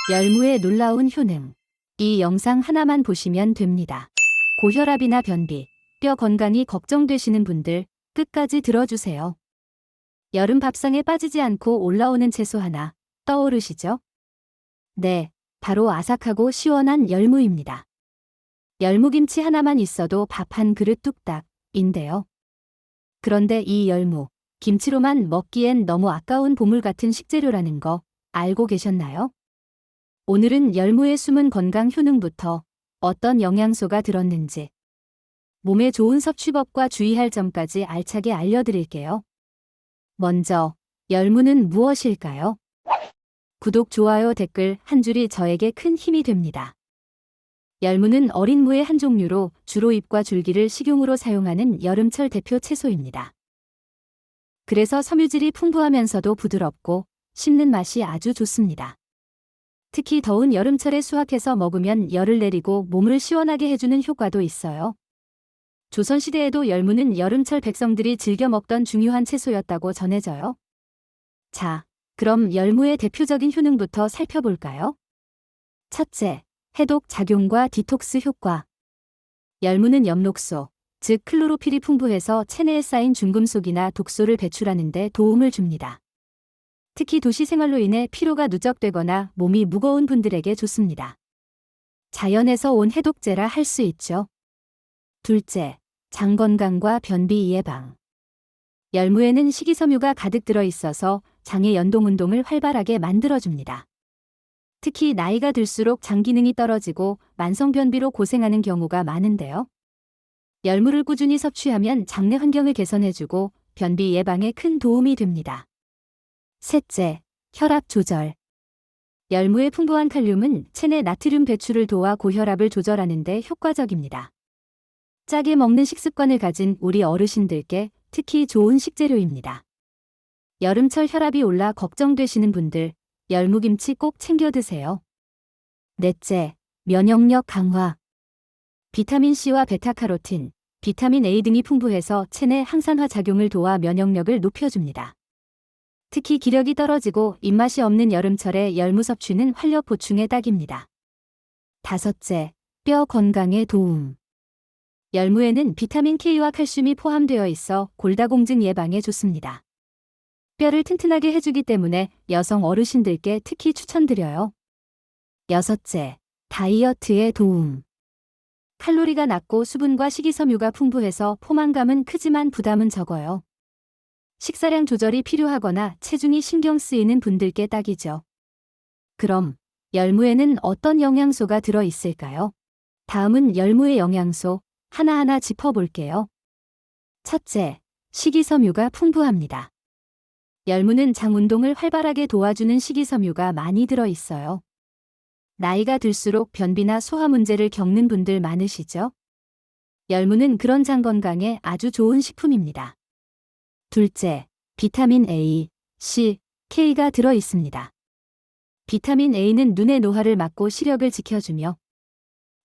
열무의 놀라운 효능. 이 영상 하나만 보시면 됩니다. 고혈압이나 변비, 뼈 건강이 걱정되시는 분들 끝까지 들어주세요. 여름 밥상에 빠지지 않고 올라오는 채소 하나 떠오르시죠? 네, 바로 아삭하고 시원한 열무입니다. 열무김치 하나만 있어도 밥 한 그릇 뚝딱인데요. 그런데 이 열무, 김치로만 먹기엔 너무 아까운 보물 같은 식재료라는 거 알고 계셨나요? 오늘은 열무의 숨은 건강 효능부터 어떤 영양소가 들었는지, 몸에 좋은 섭취법과 주의할 점까지 알차게 알려드릴게요. 먼저, 열무는 무엇일까요? 구독, 좋아요, 댓글 한 줄이 저에게 큰 힘이 됩니다. 열무는 어린 무의 한 종류로 주로 잎과 줄기를 식용으로 사용하는 여름철 대표 채소입니다. 그래서 섬유질이 풍부하면서도 부드럽고 씹는 맛이 아주 좋습니다. 특히 더운 여름철에 수확해서 먹으면 열을 내리고 몸을 시원하게 해주는 효과도 있어요. 조선시대에도 열무는 여름철 백성들이 즐겨 먹던 중요한 채소였다고 전해져요. 자, 그럼 열무의 대표적인 효능부터 살펴볼까요? 첫째, 해독 작용과 디톡스 효과. 열무는 엽록소, 즉 클로로필이 풍부해서 체내에 쌓인 중금속이나 독소를 배출하는 데 도움을 줍니다. 특히 도시 생활로 인해 피로가 누적되거나 몸이 무거운 분들에게 좋습니다. 자연에서 온 해독제라 할 수 있죠. 둘째, 장 건강과 변비 예방. 열무에는 식이섬유가 가득 들어 있어서 장의 연동운동을 활발하게 만들어줍니다. 특히 나이가 들수록 장 기능이 떨어지고 만성 변비로 고생하는 경우가 많은데요. 열무를 꾸준히 섭취하면 장내 환경을 개선해주고 변비 예방에 큰 도움이 됩니다. 셋째, 혈압 조절. 열무의 풍부한 칼륨은 체내 나트륨 배출을 도와 고혈압을 조절하는 데 효과적입니다. 짜게 먹는 식습관을 가진 우리 어르신들께 특히 좋은 식재료입니다. 여름철 혈압이 올라 걱정되시는 분들, 열무김치 꼭 챙겨 드세요. 넷째, 면역력 강화. 비타민C와 베타카로틴, 비타민 A 등이 풍부해서 체내 항산화 작용을 도와 면역력을 높여줍니다. 특히 기력이 떨어지고 입맛이 없는 여름철에 열무 섭취는 활력 보충에 딱입니다. 다섯째, 뼈 건강에 도움. 열무에는 비타민 K와 칼슘이 포함되어 있어 골다공증 예방에 좋습니다. 뼈를 튼튼하게 해주기 때문에 여성 어르신들께 특히 추천드려요. 여섯째, 다이어트에 도움. 칼로리가 낮고 수분과 식이섬유가 풍부해서 포만감은 크지만 부담은 적어요. 식사량 조절이 필요하거나 체중이 신경 쓰이는 분들께 딱이죠. 그럼 열무에는 어떤 영양소가 들어 있을까요? 다음은 열무의 영양소 하나하나 짚어볼게요. 첫째, 식이섬유가 풍부합니다. 열무는 장 운동을 활발하게 도와주는 식이섬유가 많이 들어 있어요. 나이가 들수록 변비나 소화 문제를 겪는 분들 많으시죠? 열무는 그런 장 건강에 아주 좋은 식품입니다. 둘째, 비타민 A, C, K가 들어 있습니다. 비타민 A는 눈의 노화를 막고 시력을 지켜주며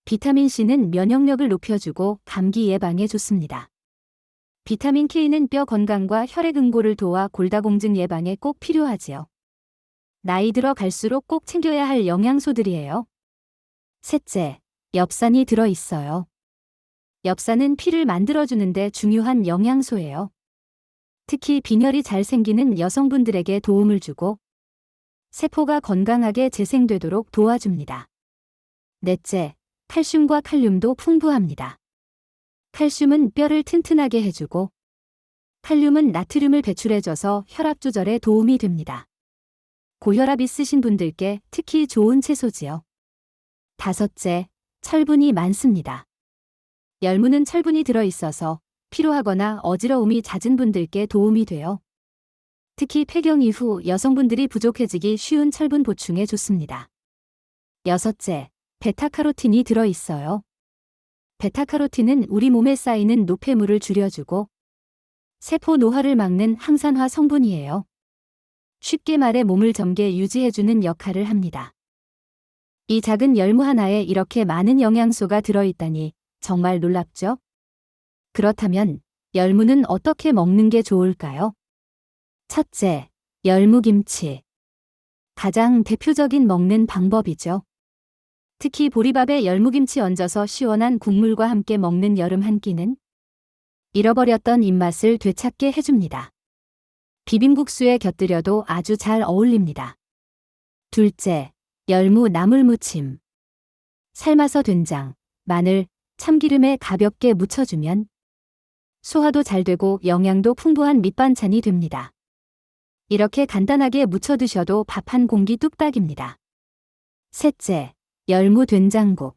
비타민 C는 면역력을 높여주고 감기 예방에 좋습니다. 비타민 K는 뼈 건강과 혈액 응고를 도와 골다공증 예방에 꼭 필요하지요. 나이 들어 갈수록 꼭 챙겨야 할 영양소들이에요. 셋째, 엽산이 들어 있어요. 엽산은 피를 만들어주는데 중요한 영양소예요. 특히 빈혈이 잘 생기는 여성분들에게 도움을 주고 세포가 건강하게 재생되도록 도와줍니다. 넷째, 칼슘과 칼륨도 풍부합니다. 칼슘은 뼈를 튼튼하게 해주고 칼륨은 나트륨을 배출해줘서 혈압 조절에 도움이 됩니다. 고혈압 있으신 분들께 특히 좋은 채소지요. 다섯째, 철분이 많습니다. 열무는 철분이 들어있어서 피로하거나 어지러움이 잦은 분들께 도움이 돼요. 특히 폐경 이후 여성분들이 부족해지기 쉬운 철분 보충에 좋습니다. 여섯째, 베타카로틴이 들어있어요. 베타카로틴은 우리 몸에 쌓이는 노폐물을 줄여주고 세포 노화를 막는 항산화 성분이에요. 쉽게 말해 몸을 젊게 유지해주는 역할을 합니다. 이 작은 열무 하나에 이렇게 많은 영양소가 들어있다니 정말 놀랍죠? 그렇다면 열무는 어떻게 먹는 게 좋을까요? 첫째, 열무김치. 가장 대표적인 먹는 방법이죠. 특히 보리밥에 열무김치 얹어서 시원한 국물과 함께 먹는 여름 한 끼는 잃어버렸던 입맛을 되찾게 해줍니다. 비빔국수에 곁들여도 아주 잘 어울립니다. 둘째, 열무 나물무침. 삶아서 된장, 마늘, 참기름에 가볍게 묻혀주면 소화도 잘 되고 영양도 풍부한 밑반찬이 됩니다. 이렇게 간단하게 무쳐 드셔도 밥 한 공기 뚝딱입니다. 셋째, 열무 된장국.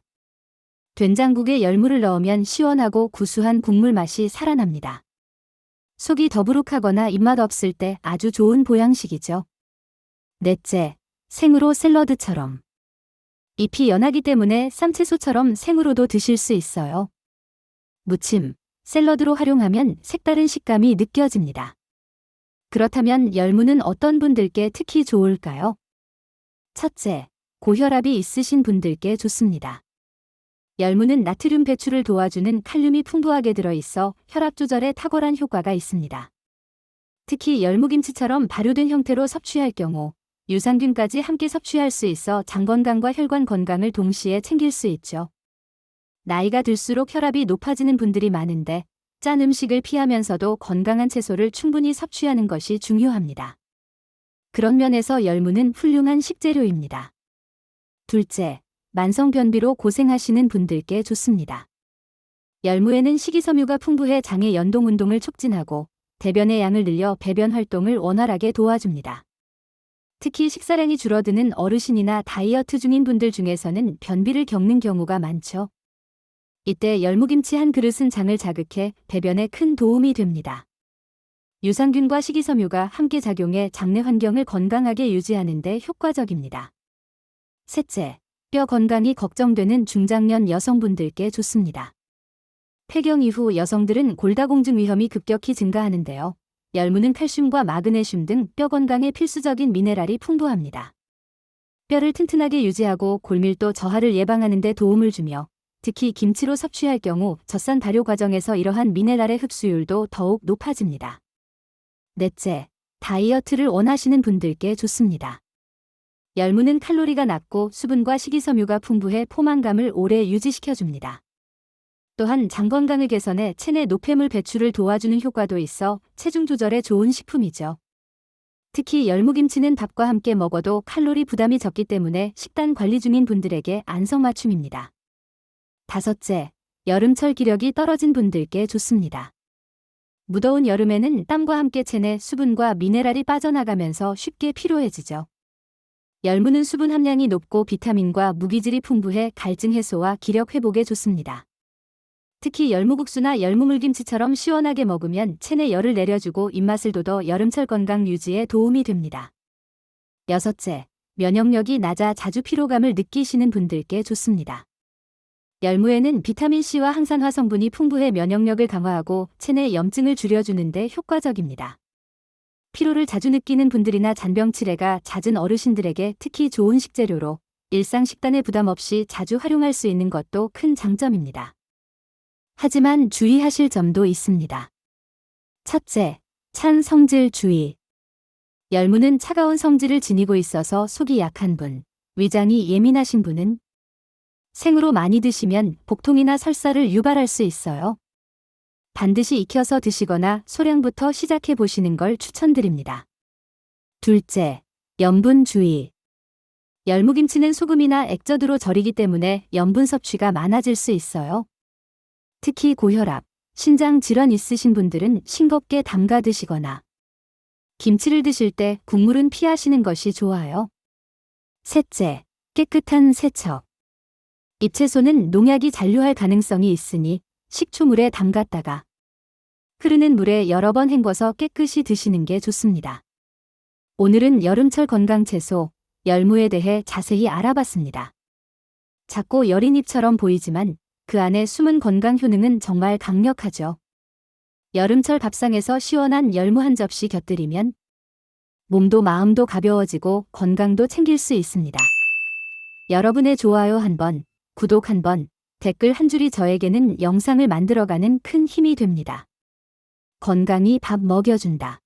된장국에 열무를 넣으면 시원하고 구수한 국물 맛이 살아납니다. 속이 더부룩하거나 입맛 없을 때 아주 좋은 보양식이죠. 넷째, 생으로 샐러드처럼. 잎이 연하기 때문에 쌈채소처럼 생으로도 드실 수 있어요. 무침, 샐러드로 활용하면 색다른 식감이 느껴집니다. 그렇다면 열무는 어떤 분들께 특히 좋을까요? 첫째, 고혈압이 있으신 분들께 좋습니다. 열무는 나트륨 배출을 도와주는 칼륨이 풍부하게 들어있어 혈압 조절에 탁월한 효과가 있습니다. 특히 열무김치처럼 발효된 형태로 섭취할 경우 유산균까지 함께 섭취할 수 있어 장 건강과 혈관 건강을 동시에 챙길 수 있죠. 나이가 들수록 혈압이 높아지는 분들이 많은데 짠 음식을 피하면서도 건강한 채소를 충분히 섭취하는 것이 중요합니다. 그런 면에서 열무는 훌륭한 식재료입니다. 둘째, 만성변비로 고생하시는 분들께 좋습니다. 열무에는 식이섬유가 풍부해 장의 연동 운동을 촉진하고 대변의 양을 늘려 배변 활동을 원활하게 도와줍니다. 특히 식사량이 줄어드는 어르신이나 다이어트 중인 분들 중에서는 변비를 겪는 경우가 많죠. 이때 열무김치 한 그릇은 장을 자극해 배변에 큰 도움이 됩니다. 유산균과 식이섬유가 함께 작용해 장내 환경을 건강하게 유지하는 데 효과적입니다. 셋째, 뼈 건강이 걱정되는 중장년 여성분들께 좋습니다. 폐경 이후 여성들은 골다공증 위험이 급격히 증가하는데요. 열무는 칼슘과 마그네슘 등 뼈 건강에 필수적인 미네랄이 풍부합니다. 뼈를 튼튼하게 유지하고 골밀도 저하를 예방하는 데 도움을 주며 특히 김치로 섭취할 경우 젖산 발효 과정에서 이러한 미네랄의 흡수율도 더욱 높아집니다. 넷째, 다이어트를 원하시는 분들께 좋습니다. 열무는 칼로리가 낮고 수분과 식이섬유가 풍부해 포만감을 오래 유지시켜줍니다. 또한 장 건강을 개선해 체내 노폐물 배출을 도와주는 효과도 있어 체중 조절에 좋은 식품이죠. 특히 열무김치는 밥과 함께 먹어도 칼로리 부담이 적기 때문에 식단 관리 중인 분들에게 안성맞춤입니다. 다섯째, 여름철 기력이 떨어진 분들께 좋습니다. 무더운 여름에는 땀과 함께 체내 수분과 미네랄이 빠져나가면서 쉽게 피로해지죠. 열무는 수분 함량이 높고 비타민과 무기질이 풍부해 갈증 해소와 기력 회복에 좋습니다. 특히 열무국수나 열무물김치처럼 시원하게 먹으면 체내 열을 내려주고 입맛을 돋워 여름철 건강 유지에 도움이 됩니다. 여섯째, 면역력이 낮아 자주 피로감을 느끼시는 분들께 좋습니다. 열무에는 비타민C와 항산화 성분이 풍부해 면역력을 강화하고 체내 염증을 줄여주는 데 효과적입니다. 피로를 자주 느끼는 분들이나 잔병 치레가 잦은 어르신들에게 특히 좋은 식재료로 일상 식단에 부담 없이 자주 활용할 수 있는 것도 큰 장점입니다. 하지만 주의하실 점도 있습니다. 첫째, 찬 성질 주의. 열무는 차가운 성질을 지니고 있어서 속이 약한 분, 위장이 예민하신 분은 생으로 많이 드시면 복통이나 설사를 유발할 수 있어요. 반드시 익혀서 드시거나 소량부터 시작해 보시는 걸 추천드립니다. 둘째, 염분 주의. 열무김치는 소금이나 액젓으로 절이기 때문에 염분 섭취가 많아질 수 있어요. 특히 고혈압, 신장 질환 있으신 분들은 싱겁게 담가 드시거나 김치를 드실 때 국물은 피하시는 것이 좋아요. 셋째, 깨끗한 세척. 잎채소는 농약이 잔류할 가능성이 있으니 식초물에 담갔다가 흐르는 물에 여러 번 헹궈서 깨끗이 드시는 게 좋습니다. 오늘은 여름철 건강채소, 열무에 대해 자세히 알아봤습니다. 작고 여린 잎처럼 보이지만 그 안에 숨은 건강 효능은 정말 강력하죠. 여름철 밥상에서 시원한 열무 한 접시 곁들이면 몸도 마음도 가벼워지고 건강도 챙길 수 있습니다. 여러분의 좋아요 한 번, 구독 한 번, 댓글 한 줄이 저에게는 영상을 만들어가는 큰 힘이 됩니다. 건강히 밥 먹여준다.